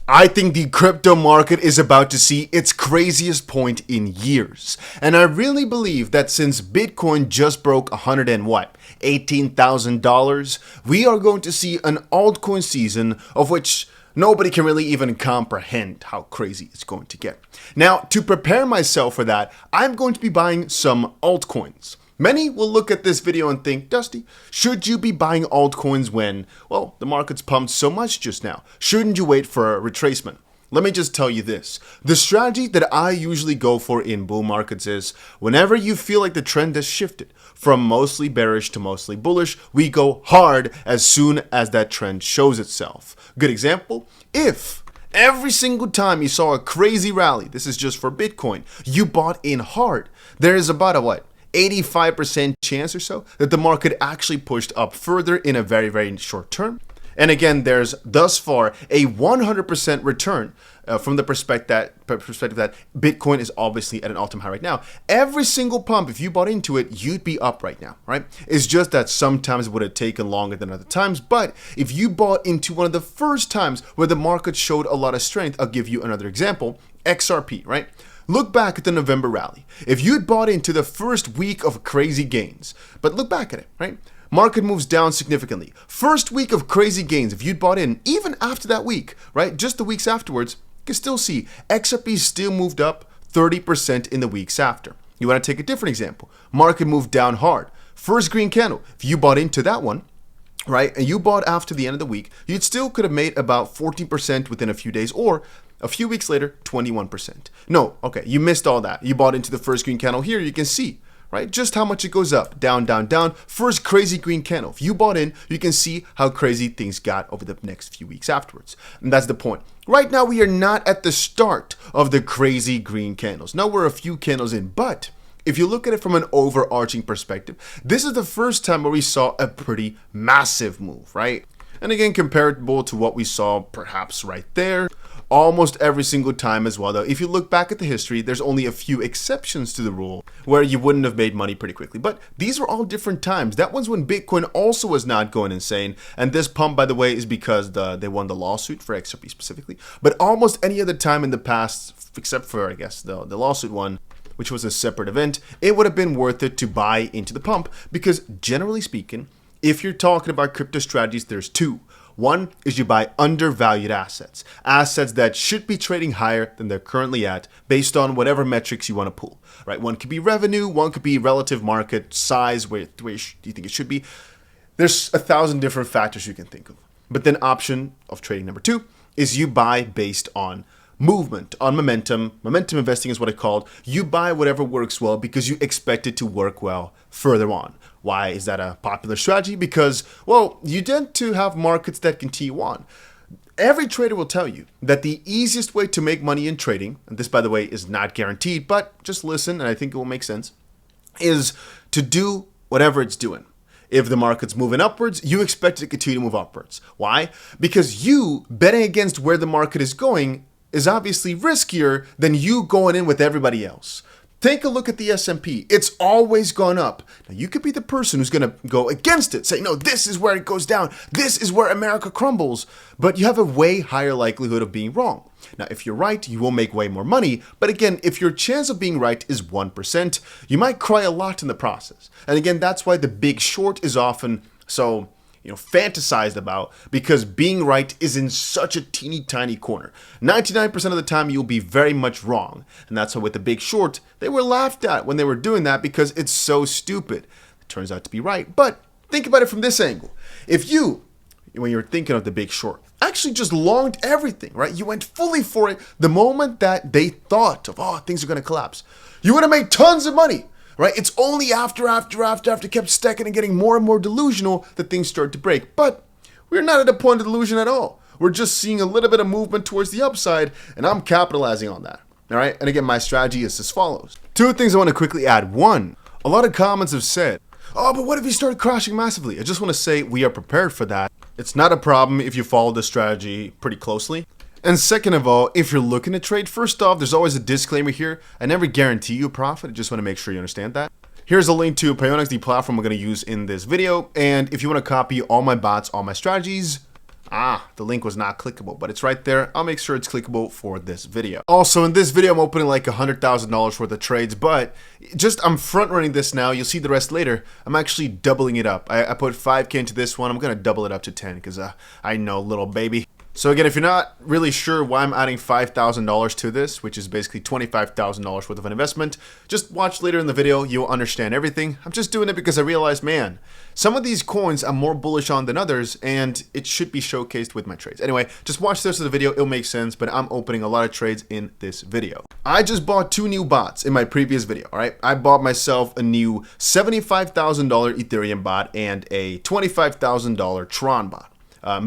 I think the crypto market is about to see its craziest point in years. And I really believe that since Bitcoin just broke $18,000, we are going to see an altcoin season of which nobody can really even comprehend how crazy it's going to get. Now, to prepare myself for that, I'm going to be buying some altcoins. Many will look at this video and think, Dusty, should you be buying altcoins when, well, the market's pumped so much just now? Shouldn't you wait for a retracement? Let me just tell you this. The strategy that I usually go for in bull markets is whenever you feel like the trend has shifted from mostly bearish to mostly bullish, we go hard as soon as that trend shows itself. Good example, if every single time you saw a crazy rally, this is just for Bitcoin, you bought in hard, there is about a 85% chance or so that the market actually pushed up further in a very, very short term. And again, there's thus far a 100% return from the perspective that Bitcoin is obviously at an all-time high right now. Every single pump, if you bought into it, you'd be up right now, right? It's just that sometimes it would have taken longer than other times. But if you bought into one of the first times where the market showed a lot of strength, I'll give you another example, XRP, right? Look back at the November rally. If you'd bought into the first week of crazy gains, but look back at it, right? Market moves down significantly. First week of crazy gains, if you'd bought in, even after that week, right? Just the weeks afterwards, you can still see XRP still moved up 30% in the weeks after. You want to take a different example. Market moved down hard. First green candle, if you bought into that one, right? And you bought after the end of the week, you'd still could have made about 14% within a few days, or a few weeks later, 21%. No, okay, you missed all that. You bought into the first green candle here, you can see, right? Just how much it goes up, down, down, down. First crazy green candle. If you bought in, you can see how crazy things got over the next few weeks afterwards. And that's the point. Right now, we are not at the start of the crazy green candles. Now we're a few candles in, but if you look at it from an overarching perspective, this is the first time where we saw a pretty massive move, right? And again, comparable to what we saw perhaps right there, almost every single time as well, though. If you look back at the history, there's only a few exceptions to the rule where you wouldn't have made money pretty quickly. But these were all different times. That one's when Bitcoin also was not going insane. And this pump, by the way, is because they won the lawsuit for XRP specifically. But almost any other time in the past, except for, I guess, the lawsuit one, which was a separate event, it would have been worth it to buy into the pump. Because generally speaking, if you're talking about crypto strategies, there's two. One is you buy undervalued assets, assets that should be trading higher than they're currently at based on whatever metrics you want to pull, right? One could be revenue, one could be relative market size, where do you think it should be? There's 1,000 different factors you can think of. But then option of trading number two is you buy based on movement, on momentum. Momentum investing is what I called. You buy whatever works well because you expect it to work well further on. Why is that a popular strategy? Because, well, you tend to have markets that continue on. Every trader will tell you that the easiest way to make money in trading, and this, by the way, is not guaranteed, but just listen, and I think it will make sense, is to do whatever it's doing. If the market's moving upwards, you expect it to continue to move upwards. Why? Because you betting against where the market is going is obviously riskier than you going in with everybody else. Take a look at the S&P. It's always gone up. Now, you could be the person who's going to go against it, say, no, this is where it goes down. This is where America crumbles. But you have a way higher likelihood of being wrong. Now, if you're right, you will make way more money. But again, if your chance of being right is 1%, you might cry a lot in the process. And again, that's why the big short is often so fantasized about, because being right is in such a teeny tiny corner. 99% of the time you'll be very much wrong. And that's why with the big short, they were laughed at when they were doing that because it's so stupid. It turns out to be right. But think about it from this angle. If you, when you're thinking of the big short, actually just longed everything, right? You went fully for it the moment that they thought of, oh, things are going to collapse. You would have made tons of money. Right? It's only after kept stacking and getting more and more delusional that things start to break. But we're not at a point of delusion at all. We're just seeing a little bit of movement towards the upside, and I'm capitalizing on that. All right? And again, my strategy is as follows. Two things I want to quickly add. One, a lot of comments have said, oh, but what if you start crashing massively? I just want to say we are prepared for that. It's not a problem if you follow the strategy pretty closely. And second of all, if you're looking to trade, first off, there's always a disclaimer here. I never guarantee you a profit. I just want to make sure you understand that. Here's a link to 𝗂𝗂𝗪𝗓, the platform we're going to use in this video. And if you want to copy all my bots, all my strategies, The link was not clickable, but it's right there. I'll make sure it's clickable for this video. Also, in this video, I'm opening like $100,000 worth of trades, but I'm front running this now. You'll see the rest later. I'm actually doubling it up. I put 5K into this one. I'm gonna double it up to 10 because I know, little baby. So again, if you're not really sure why I'm adding $5,000 to this, which is basically $25,000 worth of an investment, just watch later in the video, you'll understand everything. I'm just doing it because I realized, man, some of these coins I'm more bullish on than others, and it should be showcased with my trades. Anyway, just watch the rest of the video, it'll make sense, but I'm opening a lot of trades in this video. I just bought 2 new bots in my previous video, all right? I bought myself a new $75,000 Ethereum bot and a $25,000 Tron bot.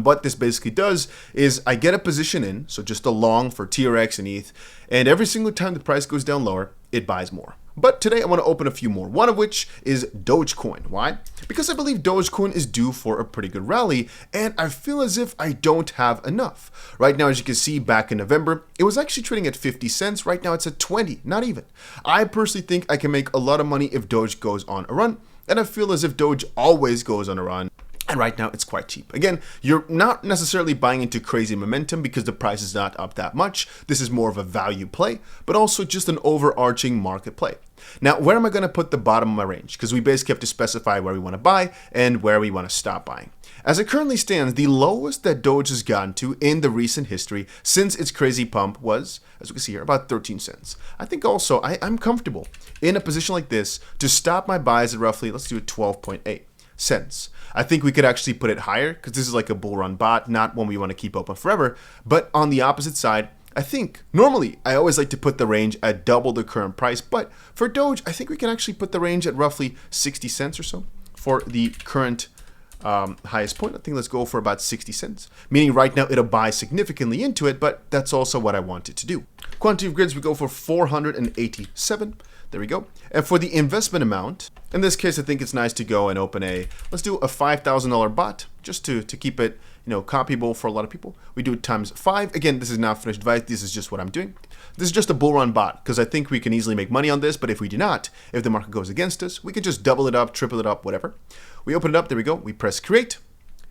What this basically does is I get a position in, so just a long for TRX and ETH, and every single time the price goes down lower, it buys more. But today I want to open a few more, one of which is Dogecoin. Why? Because I believe Dogecoin is due for a pretty good rally, and I feel as if I don't have enough. Right now, as you can see, back in November, it was actually trading at 50 cents. Right now, it's at 20, not even. I personally think I can make a lot of money if Doge goes on a run, and I feel as if Doge always goes on a run. And right now it's quite cheap. Again, you're not necessarily buying into crazy momentum because the price is not up that much. This is more of a value play, but also just an overarching market play. Now, where am I going to put the bottom of my range? Because we basically have to specify where we want to buy and where we want to stop buying. As it currently stands, the lowest that Doge has gotten to in the recent history since its crazy pump was, as we can see here, about 13 cents. I think also I'm comfortable in a position like this to stop my buys at roughly, let's do it 12.8 cents. I think we could actually put it higher because this is like a bull run bot, not one we want to keep open forever. But on the opposite side, I think normally I always like to put the range at double the current price. But for Doge, I think we can actually put the range at roughly 60 cents or so for the current highest point. I think let's go for about 60 cents, meaning right now it'll buy significantly into it, but that's also what I want it to do. Quantity of grids, we go for 487. There we go. And for the investment amount, in this case, I think it's nice to go and open let's do a $5,000 bot just to keep it, copyable for a lot of people. We do it times 5. Again, this is not finished advice. This is just what I'm doing. This is just a bull run bot because I think we can easily make money on this. But if we do not, if the market goes against us, we can just double it up, triple it up, whatever. We open it up. There we go. We press create.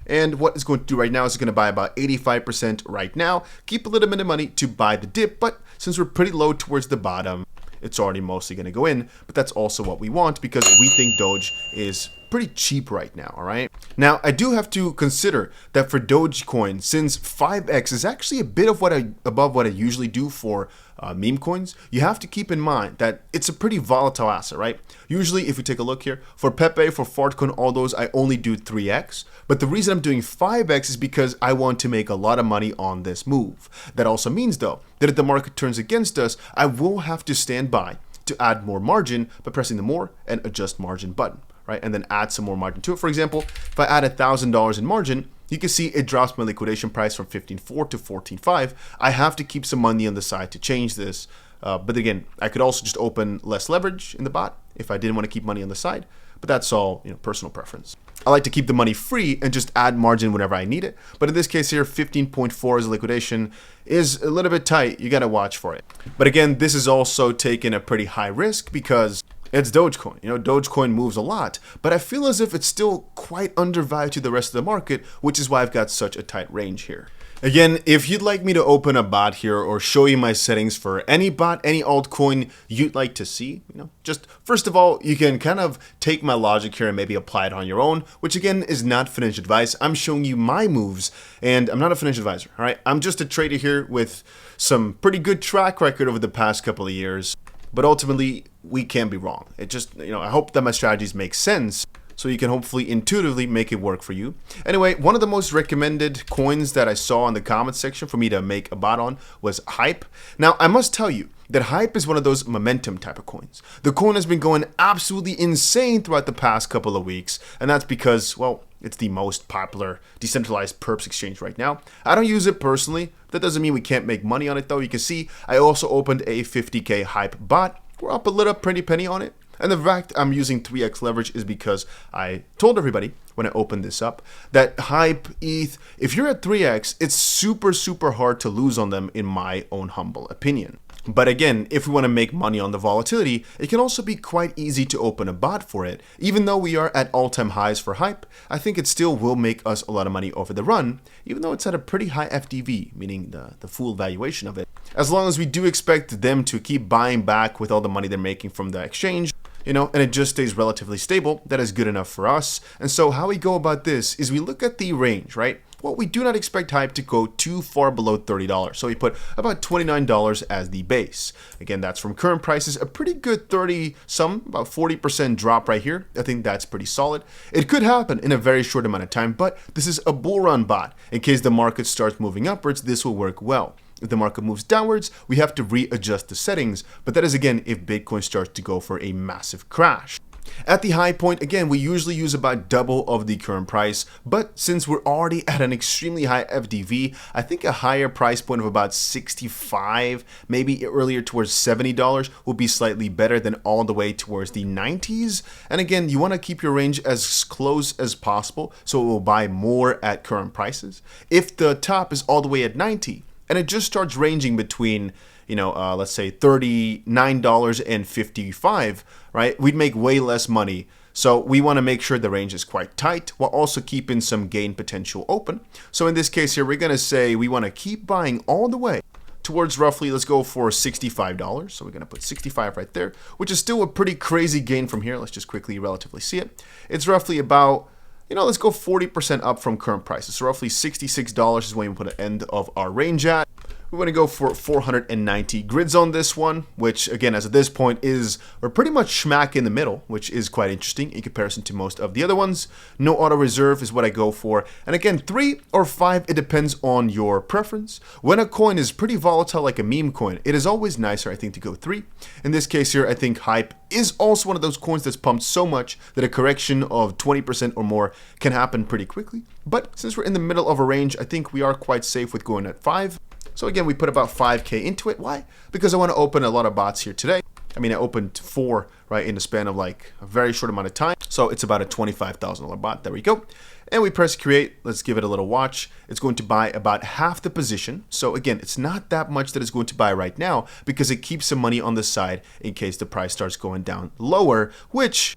And what it's going to do right now is it's going to buy about 85% right now. Keep a little bit of money to buy the dip. But since we're pretty low towards the bottom, it's already mostly going to go in, but that's also what we want because we think Doge is pretty cheap right now, all right? Now, I do have to consider that for Dogecoin, since 5x is actually a bit of above what I usually do for meme coins, you have to keep in mind that it's a pretty volatile asset, right? Usually, if you take a look here, for 𝗵𝘂, for Fartcoin, all those, I only do 3x. But the reason I'm doing 5x is because I want to make a lot of money on this move. That also means, though, that if the market turns against us, I will have to stand by to add more margin by pressing the more and adjust margin button, right? And then add some more margin to it. For example, if I add $1,000 in margin, you can see it drops my liquidation price from 15.4 to 14.5. I have to keep some money on the side to change this. But again, I could also just open less leverage in the bot if I didn't want to keep money on the side. But that's all, personal preference. I like to keep the money free and just add margin whenever I need it. But in this case here, 15.4 as a liquidation is a little bit tight. You got to watch for it. But again, this is also taking a pretty high risk because it's Dogecoin. Dogecoin moves a lot, but I feel as if it's still quite undervalued to the rest of the market, which is why I've got such a tight range here. Again, if you'd like me to open a bot here or show you my settings for any bot, any altcoin you'd like to see, just first of all, you can kind of take my logic here and maybe apply it on your own, which again is not financial advice. I'm showing you my moves and I'm not a financial advisor, all right? I'm just a trader here with some pretty good track record over the past couple of years, but ultimately we can be wrong. It just, I hope that my strategies make sense, so you can hopefully intuitively make it work for you. Anyway, one of the most recommended coins that I saw in the comments section for me to make a bot on was 𝗓𝗓. Now, I must tell you that 𝗓𝗓 is one of those momentum type of coins. The coin has been going absolutely insane throughout the past couple of weeks, and that's because, well, it's the most popular decentralized perps exchange right now. I don't use it personally. That doesn't mean we can't make money on it, though. You can see I also opened a 50K 𝗓𝗓 bot. We're up a little pretty penny on it. And the fact I'm using 3x leverage is because I told everybody when I opened this up that 𝗓𝗓, ETH, if you're at 3x, it's super, super hard to lose on them in my own humble opinion. But again, if we want to make money on the volatility, it can also be quite easy to open a bot for it. Even though we are at all-time highs for hype, I think it still will make us a lot of money over the run, even though it's at a pretty high FDV, meaning the full valuation of it. As long as we do expect them to keep buying back with all the money they're making from the exchange, and it just stays relatively stable, that is good enough for us. And so how we go about this is we look at the range, right? Well, we do not expect hype to go too far below $30. So we put about $29 as the base. Again, that's from current prices, a pretty good about 40% drop right here. I think that's pretty solid. It could happen in a very short amount of time, but this is a bull run bot. In case the market starts moving upwards, this will work well. If the market moves downwards, we have to readjust the settings, but that is again if Bitcoin starts to go for a massive crash. At the high point, again, we usually use about double of the current price, but since we're already at an extremely high FDV, I think a higher price point of about 65, maybe earlier towards $70 will be slightly better than all the way towards the 90s. And again, you want to keep your range as close as possible so it will buy more at current prices. If the top is all the way at 90 and it just starts ranging between let's say $39.55, right? We'd make way less money. So we want to make sure the range is quite tight while also keeping some gain potential open. So in this case here, we're going to say we want to keep buying all the way towards roughly, let's go for $65. So we're going to put 65 right there, which is still a pretty crazy gain from here. Let's just quickly relatively see it. It's roughly about, let's go 40% up from current prices. So roughly $66 is when we put an end of our range at. We want to go for 490 grids on this one, which again, as of this point we're pretty much smack in the middle, which is quite interesting in comparison to most of the other ones. No auto reserve is what I go for. And again, 3 or 5, it depends on your preference. When a coin is pretty volatile like a meme coin, it is always nicer, I think, to go 3. In this case here, I think hype is also one of those coins that's pumped so much that a correction of 20% or more can happen pretty quickly. But since we're in the middle of a range, I think we are quite safe with going at 5. So again, we put about 5K into it. Why? Because I want to open a lot of bots here today. I mean, I opened 4, right, in the span of like a very short amount of time. So it's about a $25,000 bot. There we go. And we press create. Let's give it a little watch. It's going to buy about half the position. So again, it's not that much that it's going to buy right now because it keeps some money on the side in case the price starts going down lower, which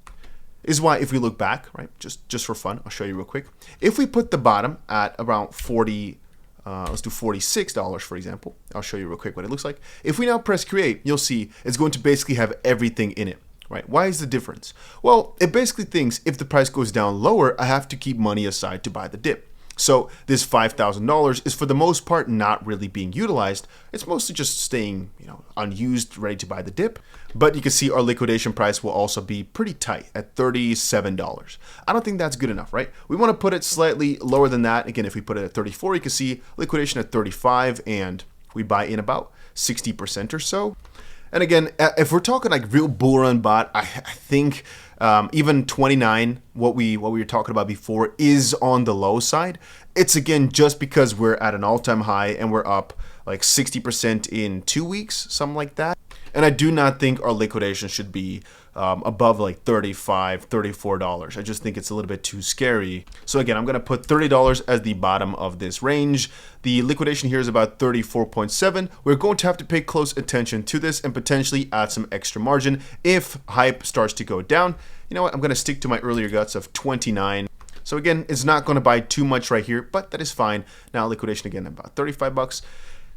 is why if we look back, right, just for fun, I'll show you real quick. If we put the bottom at around let's do $46, for example. I'll show you real quick what it looks like. If we now press create, you'll see it's going to basically have everything in it, right? Why is the difference? Well, it basically thinks if the price goes down lower, I have to keep money aside to buy the dip. So this $5,000 is for the most part not really being utilized. It's mostly just staying, unused, ready to buy the dip. But you can see our liquidation price will also be pretty tight at $37. I don't think that's good enough, right? We want to put it slightly lower than that. Again, if we put it at 34, you can see liquidation at 35 and we buy in about 60% or so. And again, if we're talking like real bull run bot, I think even 29, what we were talking about before, is on the low side. It's again just because we're at an all-time high and we're up like 60% in 2 weeks, something like that. And I do not think our liquidation should be above like $35, $34. I just think it's a little bit too scary. So again, I'm going to put $30 as the bottom of this range. The liquidation here is about 34.7. We're going to have to pay close attention to this and potentially add some extra margin if hype starts to go down. You know what? I'm going to stick to my earlier guts of 29. So again, it's not going to buy too much right here, but that is fine. Now liquidation again about 35 bucks.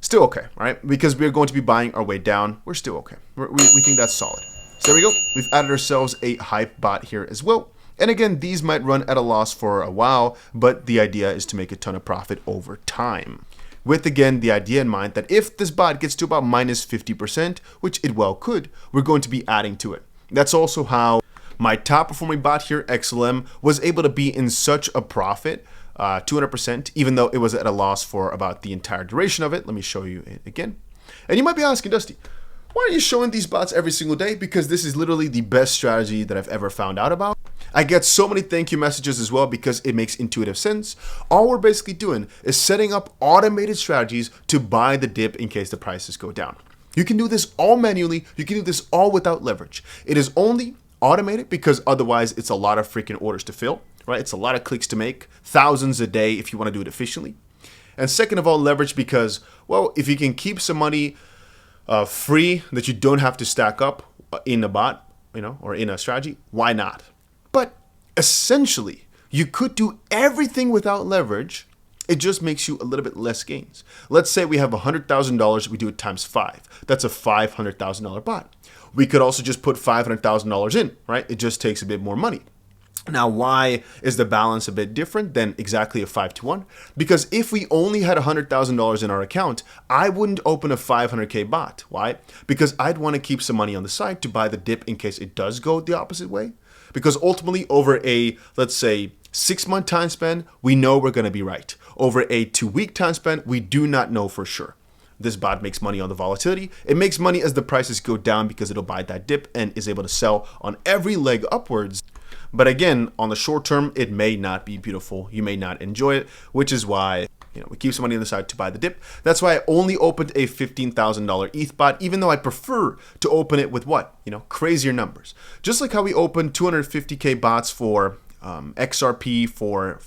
Still okay, right? Because we're going to be buying our way down. We're still okay. We think that's solid. So there we go. We've added ourselves a hype bot here as well. And again, these might run at a loss for a while, but the idea is to make a ton of profit over time. With again, the idea in mind that if this bot gets to about minus 50%, which it well could, we're going to be adding to it. That's also how my top performing bot here, 𝗕𝗁, was able to be in such a profit, 200%, even though it was at a loss for about the entire duration of it. Let me show you it again. And you might be asking, Dusty, why are you showing these bots every single day? Because this is literally the best strategy that I've ever found out about. I get so many thank you messages as well because it makes intuitive sense. All we're basically doing is setting up automated strategies to buy the dip in case the prices go down. You can do this all manually. You can do this all without leverage. It is only automated because otherwise it's a lot of freaking orders to fill, right? It's a lot of clicks to make, thousands a day if you want to do it efficiently. And second of all, leverage because, well, if you can keep some money free, that you don't have to stack up in a bot, or in a strategy, why not? But essentially, you could do everything without leverage. It just makes you a little bit less gains. Let's say we have $100,000, we do it times 5. That's a $500,000 bot. We could also just put $500,000 in, right? It just takes a bit more money. Now, why is the balance a bit different than exactly a 5-to-1? Because if we only had $100,000 in our account, I wouldn't open a 500K bot. Why? Because I'd want to keep some money on the side to buy the dip in case it does go the opposite way. Because ultimately, over a, let's say, 6-month time span, we know we're going to be right. Over a 2-week time span, we do not know for sure. This bot makes money on the volatility. It makes money as the prices go down because it'll buy that dip and is able to sell on every leg upwards. But again, on the short term, it may not be beautiful. You may not enjoy it, which is why we keep some money on the side to buy the dip. That's why I only opened a $15,000 ETH bot, even though I prefer to open it with what? Crazier numbers. Just like how we opened 250K bots for XRP, for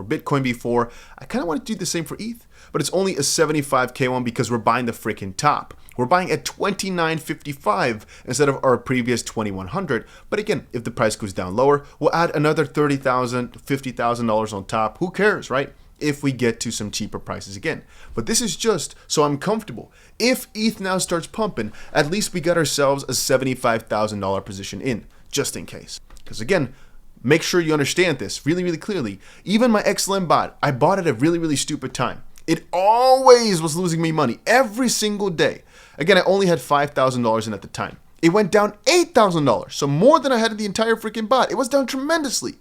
Bitcoin before, I kind of want to do the same for ETH, but it's only a 75K one because we're buying the freaking top. We're buying at $29.55 instead of our previous $2,100. But again, if the price goes down lower, we'll add another $30,000, $50,000 on top. Who cares, right? If we get to some cheaper prices again. But this is just so I'm comfortable. If ETH now starts pumping, at least we got ourselves a $75,000 position in, just in case. Because again, make sure you understand this really, really clearly. Even my XLM bot, I bought it at a really, really stupid time. It always was losing me money every single day. Again, I only had $5,000 in at the time. It went down $8,000, so more than I had in the entire freaking bot. It was down tremendously.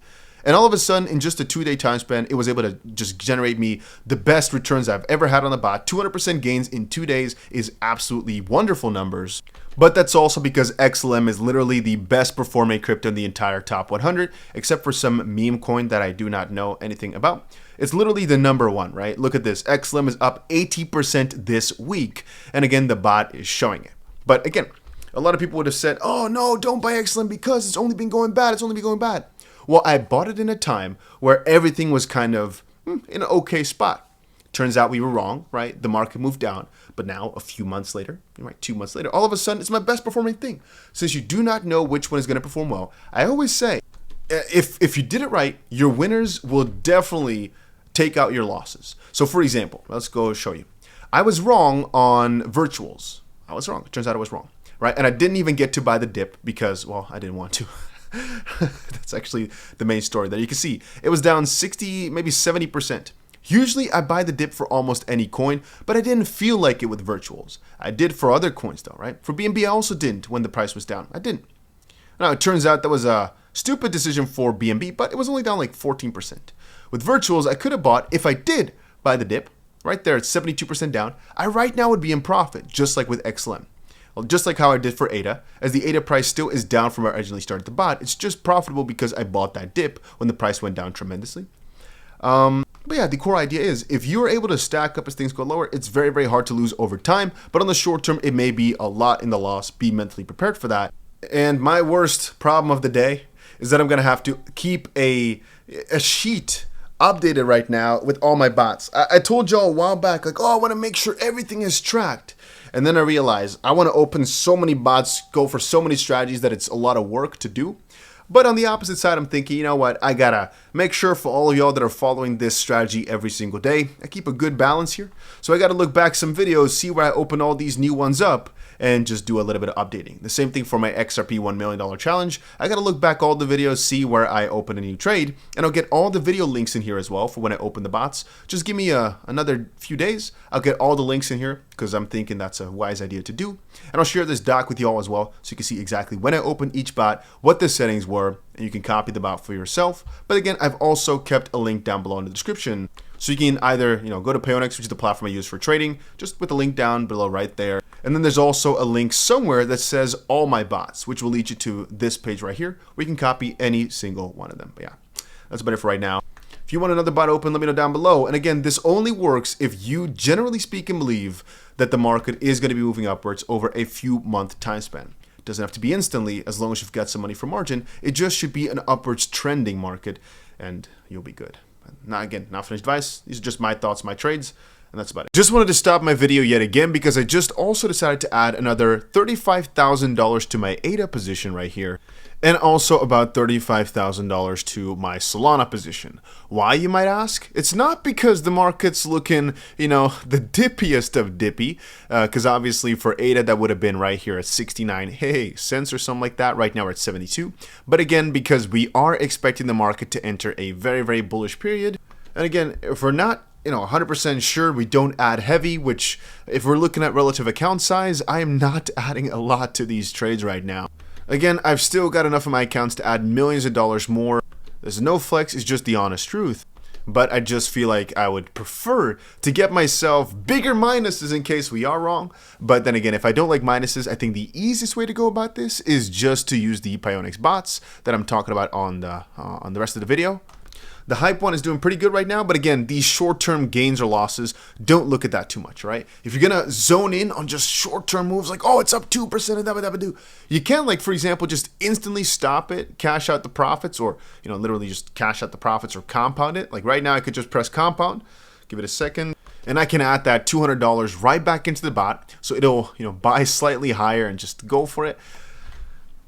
And all of a sudden, in just a 2-day time span, it was able to just generate me the best returns I've ever had on the bot. 200% gains in 2 days is absolutely wonderful numbers. But that's also because XLM is literally the best performing crypto in the entire top 100, except for some meme coin that I do not know anything about. It's literally the number one, right? Look at this. XLM is up 80% this week. And again, the bot is showing it. But again, a lot of people would have said, oh no, don't buy XLM because it's only been going bad. It's only been going bad. Well, I bought it in a time where everything was kind of in an okay spot. Turns out we were wrong, right? The market moved down. But now, a few months later, right, 2 months later, all of a sudden, it's my best performing thing. Since you do not know which one is going to perform well, I always say, if you did it right, your winners will definitely take out your losses. So for example, let's go show you. I was wrong on virtuals. I was wrong. It turns out I was wrong, right? And I didn't even get to buy the dip because, well, I didn't want to. That's actually the main story there. You can see it was down 60, maybe 70%. Usually I buy the dip for almost any coin, but I didn't feel like it with virtuals. I did for other coins though, right? For BNB I also didn't when the price was down. I didn't. Now it turns out that was a stupid decision for BNB, but it was only down like 14%. With virtuals I could have bought, if I did buy the dip, right there it's 72% down, I right now would be in profit, just like with XLM. Well, just like how I did for ADA, as the ADA price still is down from where I originally started to buy it, it's just profitable because I bought that dip when the price went down tremendously. But yeah, the core idea is if you are able to stack up as things go lower, it's very, very hard to lose over time. But on the short term, it may be a lot in the loss. Be mentally prepared for that. And my worst problem of the day is that I'm going to have to keep a sheet updated right now with all my bots. I told y'all a while back, like, oh, I want to make sure everything is tracked. And then I realized I want to open so many bots, go for so many strategies that it's a lot of work to do. But on the opposite side, I'm thinking, you know what, I gotta make sure for all of y'all that are following this strategy every single day, I keep a good balance here. So I gotta look back some videos, see where I open all these new ones up, and just do a little bit of updating. The same thing for my XRP $1 million challenge. I gotta look back all the videos, see where I open a new trade, and I'll get all the video links in here as well for when I open the bots. Just give me another few days. I'll get all the links in here because I'm thinking that's a wise idea to do. And I'll share this doc with you all as well so you can see exactly when I open each bot, what the settings were, and you can copy the bot for yourself. But again, I've also kept a link down below in the description. So you can either, go to Payonex, which is the platform I use for trading, just with the link down below right there. And then there's also a link somewhere that says all my bots, which will lead you to this page right here, where you can copy any single one of them. But yeah, that's about it for right now. If you want another bot open, let me know down below. And again, this only works if you, generally speaking, believe that the market is going to be moving upwards over a few month time span. It doesn't have to be instantly, as long as you've got some money for margin. It just should be an upwards trending market, and you'll be good. Not finished advice. These are just my thoughts, my trades, and And that's about it. Just wanted to stop my video yet again because I just also decided to add another $35,000 to my ADA position right here. And also about $35,000 to my Solana position. Why, you might ask? It's not because the market's looking, you know, the dippiest of dippy, because obviously for ADA that would have been right here at 69 cents or something like that. Right now we're at 72. But again, because we are expecting the market to enter a very, very bullish period. And again, if we're not 100% sure, we don't add heavy, which if we're looking at relative account size, I am not adding a lot to these trades right now. Again, I've still got enough of my accounts to add millions of dollars more. There's no flex, it's just the honest truth. But I just feel like I would prefer to get myself bigger minuses in case we are wrong. But then again, if I don't like minuses, I think the easiest way to go about this is just to use the 𝗲𝗠𝗀𝗡 bots that I'm talking about on the rest of the video. The hype one is doing pretty good right now, but again, these short-term gains or losses, don't look at that too much, right? If you're gonna zone in on just short-term moves like, oh, it's up 2% and that, you can, like, for example, just instantly stop it, cash out the profits, or, literally just cash out the profits or compound it. Like right now, I could just press compound, give it a second, and I can add that $200 right back into the bot, so it'll, buy slightly higher and just go for it.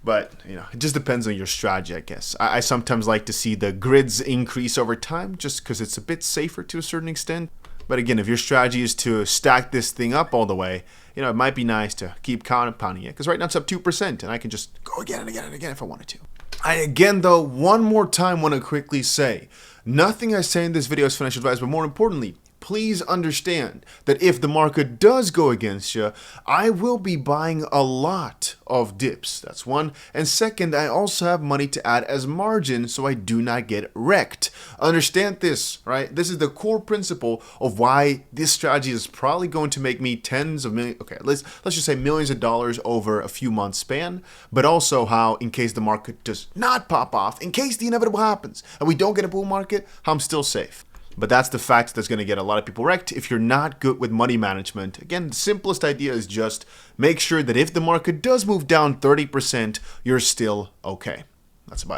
But, it just depends on your strategy, I guess. I sometimes like to see the grids increase over time just because it's a bit safer to a certain extent. But again, if your strategy is to stack this thing up all the way, it might be nice to keep compounding it. Because right now it's up 2% and I can just go again and again and again if I wanted to. I again, though, one more time want to quickly say, nothing I say in this video is financial advice, but more importantly, please understand that if the market does go against you, I will be buying a lot of dips. That's one. And second, I also have money to add as margin so I do not get wrecked. Understand this, right? This is the core principle of why this strategy is probably going to make me tens of millions, okay, let's just say millions of dollars over a few months span, but also how in case the market does not pop off, in case the inevitable happens and we don't get a bull market, I'm still safe. But that's the fact that's going to get a lot of people wrecked if you're not good with money management. Again, the simplest idea is just make sure that if the market does move down 30%, you're still okay. That's about it.